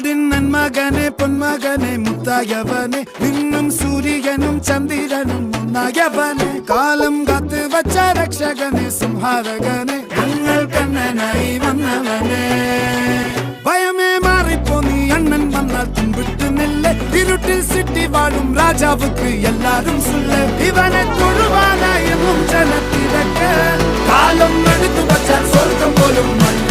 നാടിൻ നന്മകനെ പൊന്മകനെ മുത്തായവനെ നിന്നും സൂര്യനും ചന്ദ്രനും ഒന്നായവനെ കാലം കാത്ത് വച്ച രക്ഷകനെ സംഹാരകനെ ഞങ്ങൾ കണ്ണനായി വന്നവനെ ഭയമേ മാറിപ്പോ നീ അണ്ണൻ വന്നാൽ തുമ്പിട്ടുന്നില്ല ഇരുട്ടിൽ സിറ്റി വാഴും രാജാവുക്ക് എല്ലാരും സുല്ല ഇവനെ തൊഴുവാനായും ജനത്തിരക്ക് കാലം എടുത്തു വച്ചാൽ സ്വർഗം പോലും മണ്ണ